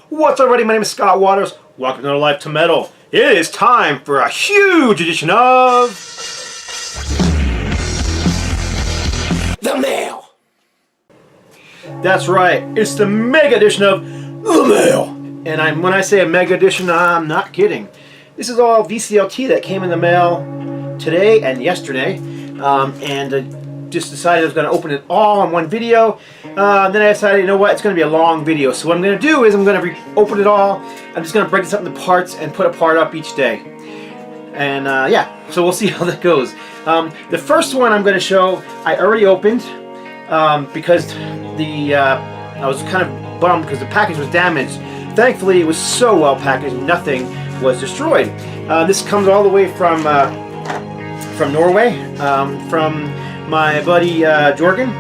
What's up, everybody? My name is Scott Waters. Welcome to Life to Metal. It is time for a huge edition of The Mail. That's right, it's the mega edition of The Mail. And when I say a mega edition, I'm not kidding. This is all VCLT that came in the mail today and yesterday, just decided I was going to open it all in one video. Then I decided, you know what, it's going to be a long video. So what I'm going to do is I'm going to open it all. I'm just going to break this up into parts and put a part up each day. And yeah, so we'll see how that goes. The first one I'm going to show, I already opened because I was kind of bummed because the package was damaged. Thankfully, it was so well packaged, nothing was destroyed. This comes all the way from Norway, from my buddy Jorgen.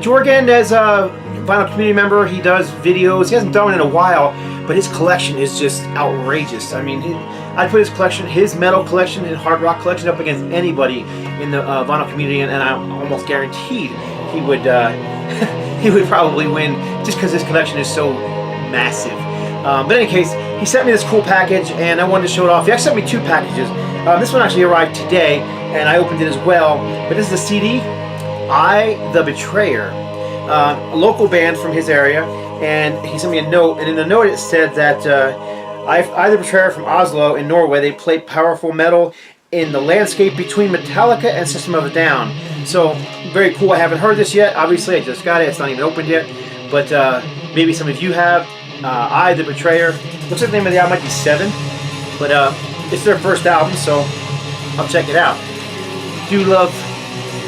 Jorgen is a vinyl community member. He does videos. He hasn't done it in a while, but his collection is just outrageous. I mean, I'd put his collection, his metal collection and hard rock collection up against anybody in the vinyl community, and I'm almost guaranteed he would he would probably win just because his collection is so massive. But in any case, he sent me this cool package, and I wanted to show it off. He actually sent me two packages. This one actually arrived today, and I opened it as well. But this is the CD, I, the Betrayer, a local band from his area, and he sent me a note, and in the note it said that I, the Betrayer from Oslo in Norway, they play powerful metal in the landscape between Metallica and System of a Down. So, very cool. I haven't heard this yet. Obviously, I just got it. It's not even opened yet. But maybe some of you have. I, the Betrayer. Looks like the name of the album might be 7. But it's their first album, so I'll check it out. Do love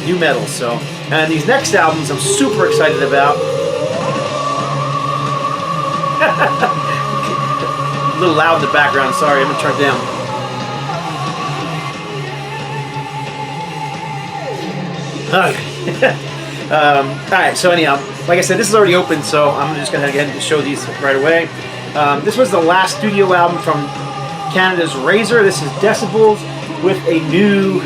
new metal, so. And these next albums I'm super excited about. A little loud in the background, sorry, I'm gonna turn it down. Okay. Alright, so anyhow, like I said, this is already open, so I'm just gonna go ahead and show these right away. This was the last studio album from Canada's Razor. This is Decibels with a new,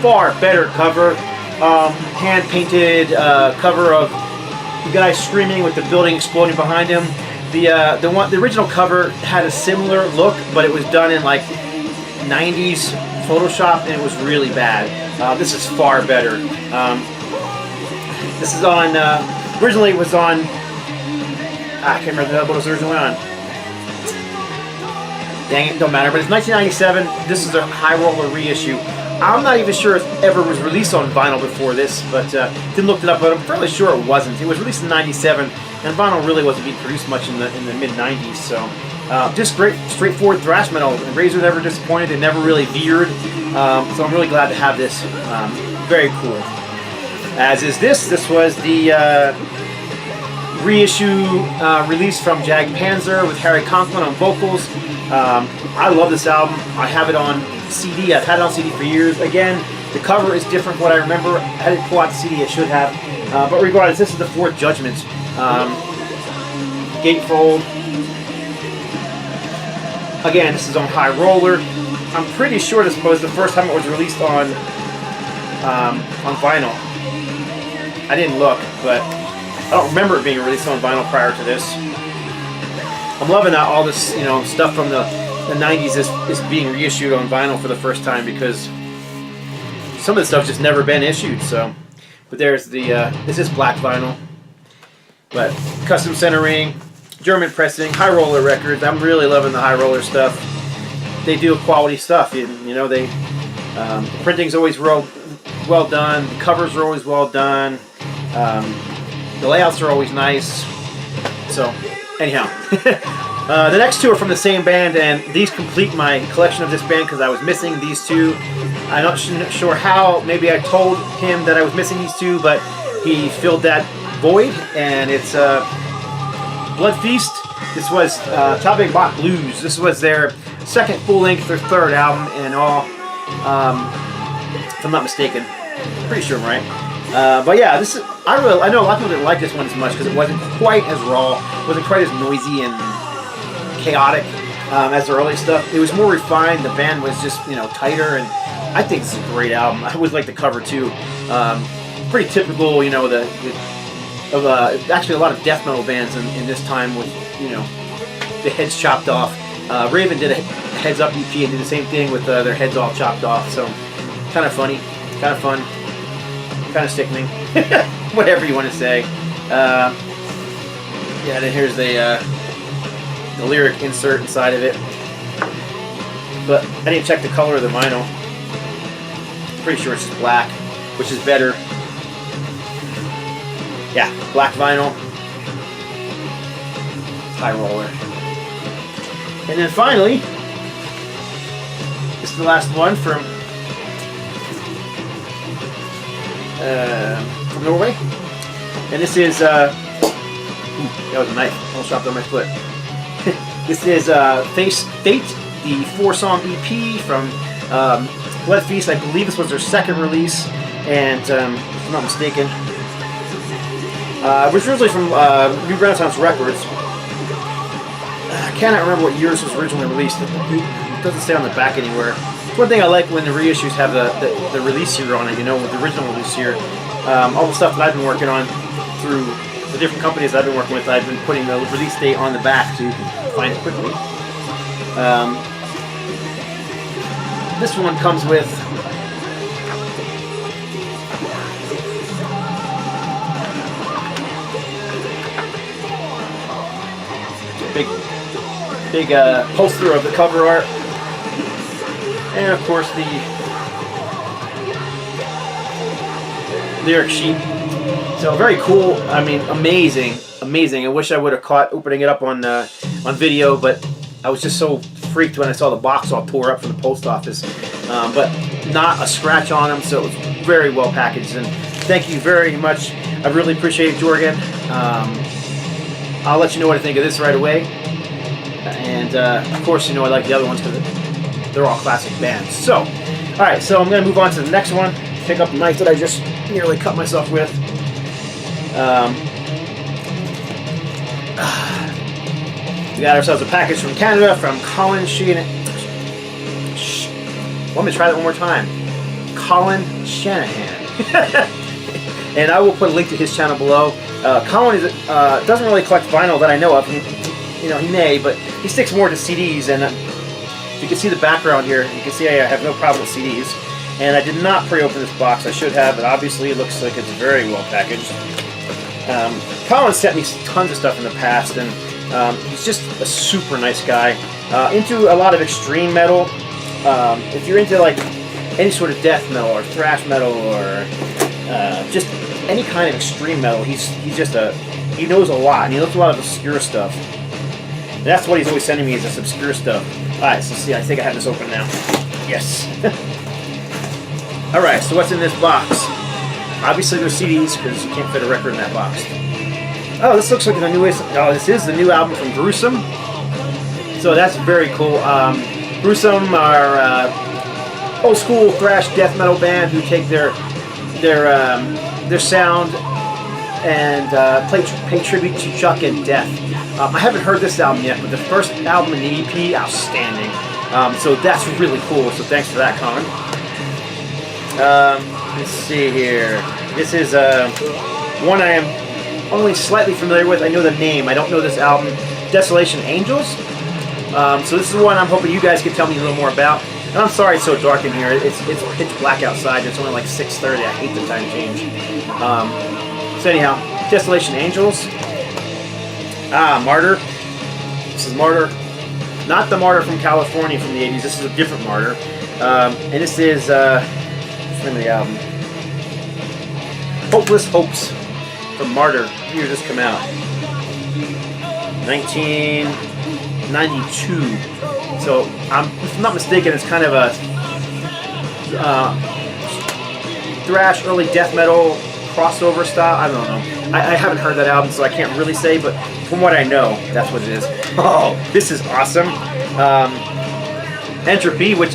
far better cover. Hand-painted cover of the guy screaming with the building exploding behind him. The original cover had a similar look, but it was done in like 90s Photoshop, and it was really bad. This is far better. This is on, originally it was on, I can't remember what it was originally on. Dang it, don't matter, but it's 1997. This is a high roller reissue. I'm not even sure if it ever was released on vinyl before this, but didn't look it up, but I'm fairly sure it wasn't. It was released in 97, and vinyl really wasn't being produced much in the mid-90s, so just great, straightforward thrash metal. And Razor never disappointed, they never really veered, so I'm really glad to have this. Very cool. As is this. This was the reissue release from Jag Panzer with Harry Conklin on vocals. I love this album. I have it on CD. I've had it on CD for years. Again, the cover is different from what I remember. I didn't pull out the CD, I should have. But regardless, this is the Fourth Judgment. Gatefold. Again, this is on High Roller. I'm pretty sure this was the first time it was released on vinyl. I didn't look, but I don't remember it being released on vinyl prior to this. I'm loving that all this, stuff from the 90s is being reissued on vinyl for the first time, because some of the stuff's just never been issued. So, but there's the this is black vinyl, but custom centering, German pressing, High Roller records. I'm really loving the High Roller stuff. They do quality stuff. The printing's always well done. The covers are always well done. The layouts are always nice. So, anyhow, the next two are from the same band, and these complete my collection of this band because I was missing these two. I'm not sure how. Maybe I told him that I was missing these two, but he filled that void, and it's Blood Feast. This was Tabe Bach Blues. This was their second full-length or third album in all, if I'm not mistaken. Pretty sure I'm right. But yeah, this is. I know a lot of people didn't like this one as much because it wasn't quite as raw, wasn't quite as noisy and chaotic as the early stuff. It was more refined. The band was just tighter, and I think this is a great album. I always like the cover too. Pretty typical, the of actually a lot of death metal bands in this time with, you know, the heads chopped off. Raven did a heads up EP and did the same thing with their heads all chopped off. So kind of funny, kind of fun, kind of sickening, whatever you want to say. Yeah, then here's the lyric insert inside of it. But I didn't check the color of the vinyl. Pretty sure it's just black, which is better. Yeah, black vinyl. High roller. And then finally, this is the last one from Norway. And this is, ooh, that was a knife. Almost dropped on my foot. This is Fate, the 4-song EP from Blood Feast. I believe this was their second release, and if I'm not mistaken, it was originally from New Renaissance Records. I cannot remember what year this was originally released. It doesn't say on the back anywhere. It's one thing I like when the reissues have the release year on it, you know, with the original release year. All the stuff that I've been working on through the different companies I've been working with, I've been putting the release date on the back so you can find it quickly. This one comes with big poster of the cover art, and of course the lyric sheet. So very cool. I mean, amazing. I wish I would have caught opening it up on video, but I was just so freaked when I saw the box all tore up from the post office. But not a scratch on them, so it was very well packaged. And thank you very much. I really appreciate it, Jorgen. I'll let you know what I think of this right away. And of course, you know I like the other ones because they're all classic bands. So, all right, so I'm going to move on to the next one. Pick up the knife that I just nearly cut myself with. We got ourselves a package from Canada from Colin Shanahan. Let me try that one more time. Colin Shanahan. And I will put a link to his channel below. Colin doesn't really collect vinyl that I know of. You know, he may, but he sticks more to CDs. And you can see the background here. You can see I have no problem with CDs. And I did not pre-open this box. I should have, but obviously it looks like it's very well packaged. Colin sent me tons of stuff in the past, and he's just a super nice guy. Into a lot of extreme metal. If you're into like any sort of death metal or thrash metal or just any kind of extreme metal, he knows a lot, and he knows a lot of obscure stuff. And that's what he's always sending me, is this obscure stuff. Alright, so see, I think I have this open now. Yes. Alright, so what's in this box? Obviously there's CDs, because you can't fit a record in that box. Oh, this looks like the newest. Oh, this is the new album from Gruesome. So that's very cool. Gruesome are old school thrash death metal band who take their sound and pay tribute to Chuck and Death. I haven't heard this album yet, but the first album in the EP, outstanding. So that's really cool. So thanks for that, Colin. Let's see here. This is one I am only slightly familiar with. I know the name. I don't know this album. Desolation Angels. So this is one I'm hoping you guys can tell me a little more about. And I'm sorry it's so dark in here. It's pitch black outside. It's only like 6:30. I hate the time change. So anyhow, Desolation Angels. Martyr. This is Martyr. Not the Martyr from California from the 80s. This is a different Martyr. And this is, what's the name of the album? Hopeless Hopes from Martyr. What year did this come out? 1992. So, if I'm not mistaken, it's kind of a thrash, early death metal crossover style. I don't know. I haven't heard that album, so I can't really say, but from what I know, that's what it is. Oh, this is awesome. Entropy, which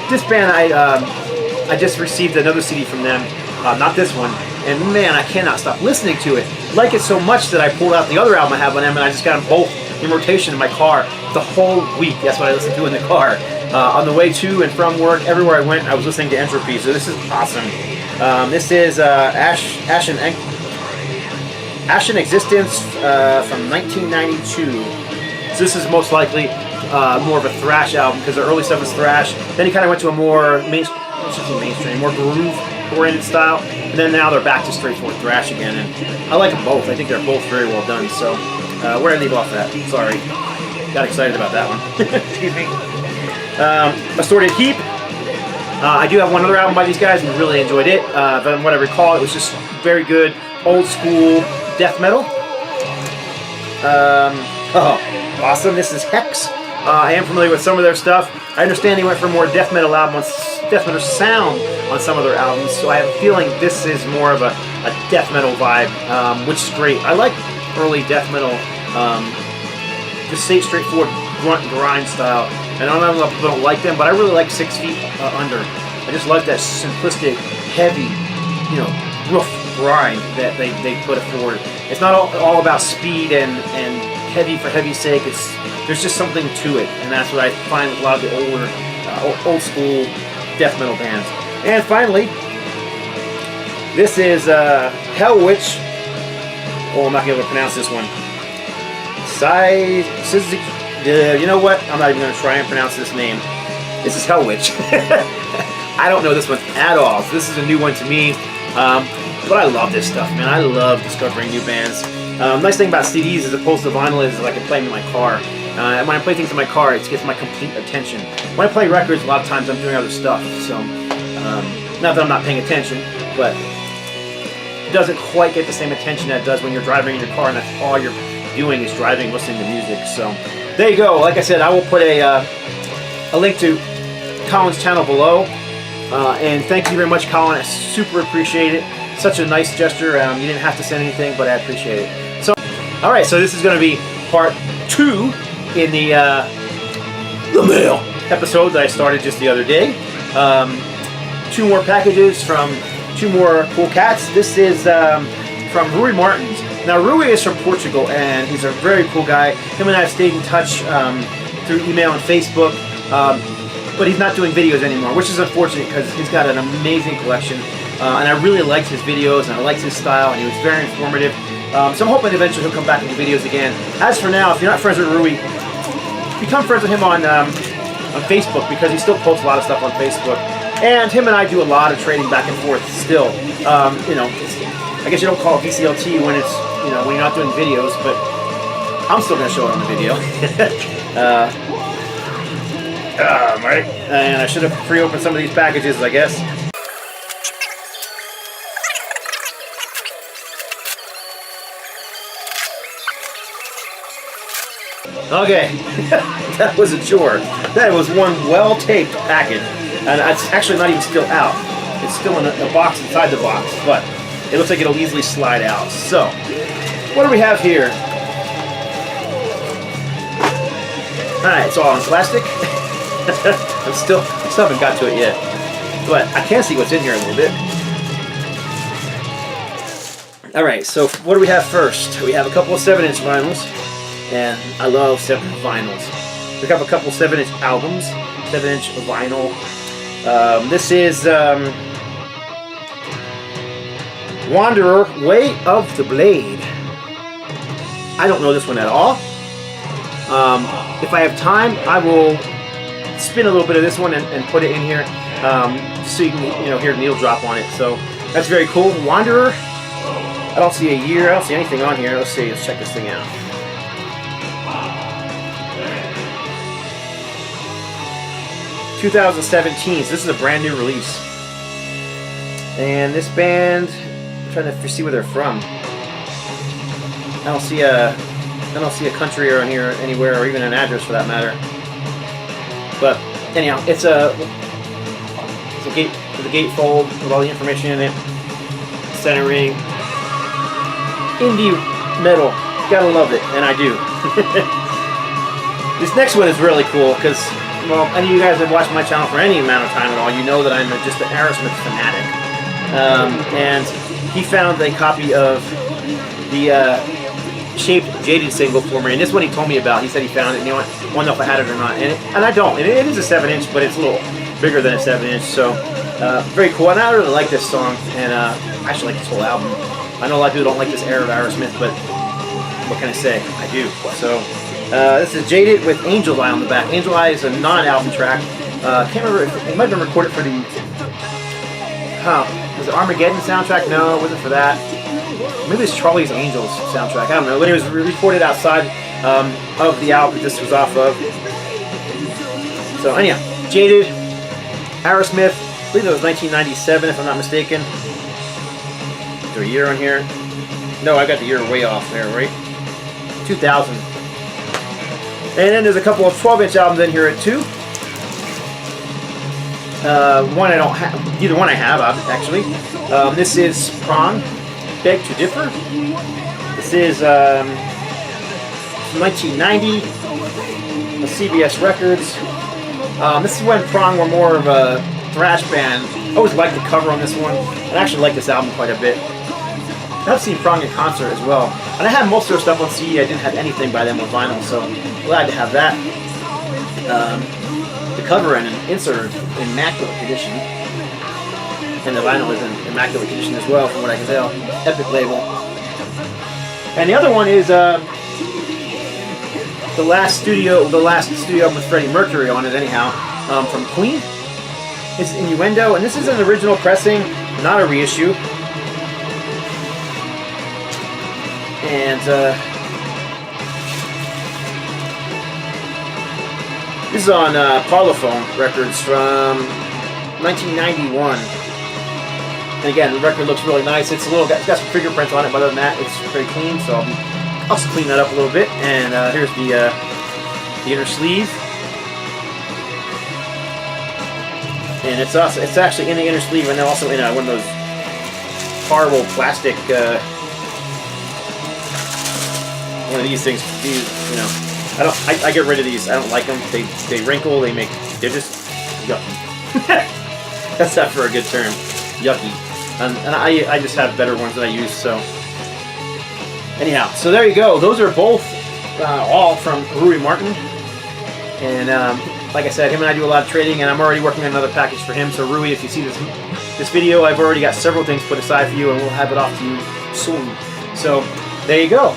this band, I just received another CD from them, not this one, and man, I cannot stop listening to it. I like it so much that I pulled out the other album I have on them, and I just got them both in rotation in my car the whole week. That's what I listened to in the car. On the way to and from work, everywhere I went, I was listening to Entropy, so this is awesome. This is Ash and Ashen Existence from 1992. So this is most likely more of a thrash album because the early stuff is thrash. Then he kind of went to a more mainstream, more groove-oriented style, and then now they're back to straightforward thrash again. And I like them both. I think they're both very well done. So where did I leave off at? Sorry, got excited about that one. Excuse me. Assorted Heap. I do have one other album by these guys and really enjoyed it. From what I recall, it was just very good, old school death metal. Awesome. This is Hex. I am familiar with some of their stuff. I understand they went for more death metal sound on some of their albums, so I have a feeling this is more of a death metal vibe, which is great. I like early death metal, just straightforward grunt and grind style. And I don't know if people don't like them, but I really like 6 Feet Under. I just like that simplistic, heavy, rough grind that they put forward. It's not all about speed and heavy for heavy's sake. There's just something to it, and that's what I find with a lot of the older, old school death metal bands. And finally, this is Hell Witch. Oh, I'm not gonna be able to pronounce this one. You know what? I'm not even going to try and pronounce this name. This is Hell Witch. I don't know this one at all. So this is a new one to me. But I love this stuff, man. I love discovering new bands. Nice thing about CDs as opposed to vinyl is I can play them in my car. And when I play things in my car, it gets my complete attention. When I play records, a lot of times I'm doing other stuff. So, not that I'm not paying attention, but it doesn't quite get the same attention that it does when you're driving in your car and that's all you're doing is driving, listening to music. So, there you go. Like I said, I will put a link to Colin's channel below. And thank you very much, Colin. I super appreciate it. Such a nice gesture. You didn't have to send anything, but I appreciate it. So, all right. So this is going to be part 2 in the mail episode that I started just the other day. 2 more packages from 2 more cool cats. This is from Rui Martins. Now, Rui is from Portugal, and he's a very cool guy. Him and I have stayed in touch through email and Facebook, but he's not doing videos anymore, which is unfortunate because he's got an amazing collection, and I really liked his videos, and I liked his style, and he was very informative. So I'm hoping eventually he'll come back and do videos again. As for now, if you're not friends with Rui, become friends with him on Facebook because he still posts a lot of stuff on Facebook. And him and I do a lot of trading back and forth still. I guess you don't call it VCLT when it's when you're not doing videos, but I'm still gonna show it on the video. Right. And I should have pre-opened some of these packages, I guess. Okay, that was a chore. That was one well-taped package, and it's actually not even still out. It's still in a box inside the box, but it looks like it'll easily slide out. So, what do we have here? Alright, it's all in plastic. I still haven't got to it yet, but I can see what's in here a little bit. Alright, so what do we have first? We have a couple of 7-inch vinyls. And I love 7-inch vinyls. We have a couple 7-inch albums, 7-inch vinyl. This is Wanderer, Way of the Blade. I don't know this one at all. If I have time, I will spin a little bit of this one and put it in here, so you can hear Neil drop on it. So that's very cool. Wanderer. I don't see a year. I don't see anything on here. Let's see. Let's check this thing out. 2017, so this is a brand new release. And this band, I'm trying to see where they're from. I don't see a country or here anywhere, or even an address for that matter. But anyhow, it's a gatefold with all the information in it. Centering, indie metal, gotta love it, and I do. This next one is really cool because, well, any of you guys that have watched my channel for any amount of time at all, you know that I'm just an Aerosmith fanatic. And he found a copy of the Shaped Jaded single for me, and this one he told me about. He said he found it, and I want to know if I had it or not. And I don't. It is a 7-inch, but it's a little bigger than a 7-inch, so very cool. And I really like this song, and I actually like this whole album. I know a lot of people don't like this era of Aerosmith, but what can I say? I do. So this is Jaded with Angel Eye on the back. Angel Eye is a non-album track. Can't remember if it might have been recorded for the was it Armageddon soundtrack? No, it wasn't for that. Maybe it's Charlie's Angels soundtrack. I don't know. But it was recorded outside of the album this was off of. So anyhow, Jaded, Aerosmith. I believe it was 1997 if I'm not mistaken. Is there a year on here? No, I got the year way off there, right? 2000. And then there's a couple of 12-inch albums in here too. One I don't have, either one I have actually. This is Prong, Beg to Differ. This is 1990, CBS Records. This is when Prong were more of a thrash band. I always liked the cover on this one. I actually like this album quite a bit. I've seen Prong in concert as well. And I had most of their stuff on CD. I didn't have anything by them on vinyl, so glad to have that. The cover and an insert are in immaculate condition. And the vinyl is in immaculate condition as well, from what I can tell. Epic label. And the other one is the last studio album with Freddie Mercury on it anyhow, from Queen. It's Innuendo, and this is an original pressing, not a reissue. And this is on Parlophone Records from 1991. And again, the record looks really nice. It's got some fingerprints on it, but other than that, it's very clean. So I'll also clean that up a little bit. And here's the inner sleeve. And it's actually in the inner sleeve, and then also in one of those horrible plastic. One of these things, I get rid of these. I don't like them. They wrinkle. They're just yucky. That's not for a good term. Yucky. And I just have better ones that I use. So anyhow, so there you go. Those are both all from Rui Martin. And like I said, him and I do a lot of trading, and I'm already working on another package for him. So Rui, if you see this video, I've already got several things put aside for you, and we'll have it off to you soon. So there you go.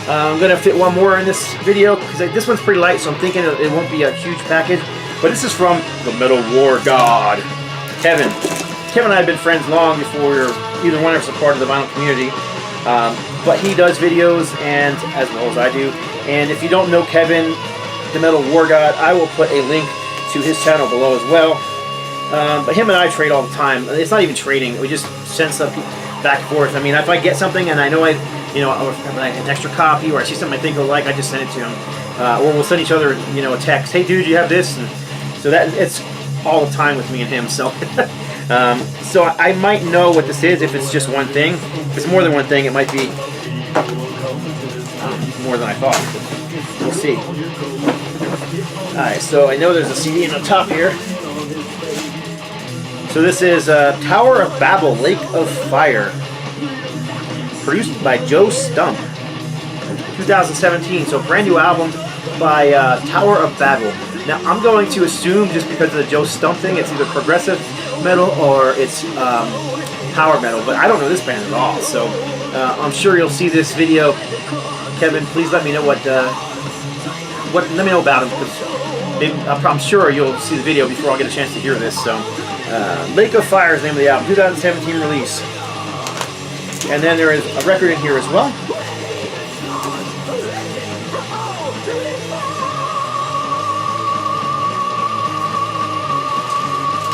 I'm going to fit one more in this video because this one's pretty light, so I'm thinking it won't be a huge package. But this is from the Metal War God, Kevin. Kevin and I have been friends long before either one of us a part of the vinyl community. But he does videos, and as well as I do. And if you don't know Kevin, the Metal War God, I will put a link to his channel below as well. But him and I trade all the time. It's not even trading. We just send stuff back and forth. I mean, if I get something and I know like an extra copy, or I see something I think he'll like, I just send it to him. Or we'll send each other, a text. Hey, dude, you have this? And so that it's all the time with me and him. So, so I might know what this is if it's just one thing. If it's more than one thing, it might be more than I thought. We'll see. All right, so I know there's a CD on the top here. So this is Tower of Babel, Lake of Fire. Produced by Joe Stump, 2017. So brand new album by Tower of Babel. Now I'm going to assume, just because of the Joe Stump thing, it's either progressive metal or it's power metal. But I don't know this band at all. So I'm sure you'll see this video. Kevin, please let me know let me know about him, because I'm sure you'll see the video before I get a chance to hear this. So Lake of Fire is the name of the album, 2017 release. And then there is a record in here as well.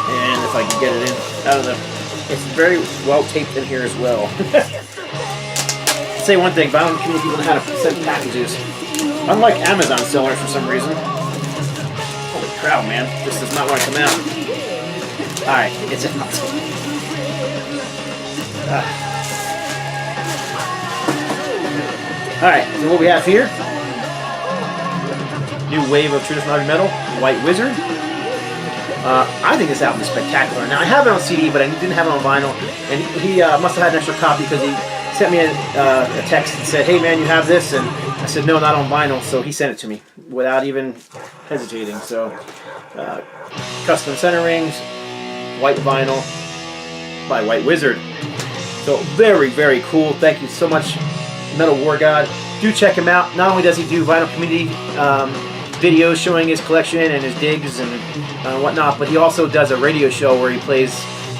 And if I can get it in out of it's very well taped in here as well. I'll say one thing, vinyl community people know how to send packages. Unlike Amazon sellers for some reason. Holy cow, man. This does not want to come out. Alright, it's out. Alright, so what we have here, new wave of traditional heavy metal, White Wizard. I think this album is spectacular. Now, I have it on CD, but I didn't have it on vinyl, and he must have had an extra copy because he sent me a text and said, hey man, you have this? And I said, no, not on vinyl, so he sent it to me without even hesitating. So, custom center rings, white vinyl by White Wizard. So very, very cool. Thank you so much, Metal War God. Do check him out. Not only does he do vinyl community videos showing his collection and his digs and whatnot, but he also does a radio show where he plays,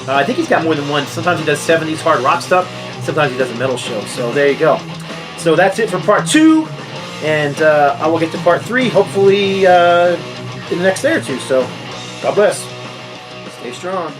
I think he's got more than one. Sometimes he does 70s hard rock stuff. Sometimes he does a metal show. So there you go. So that's it for part 2. And I will get to part 3 hopefully in the next day or two. So God bless. Stay strong.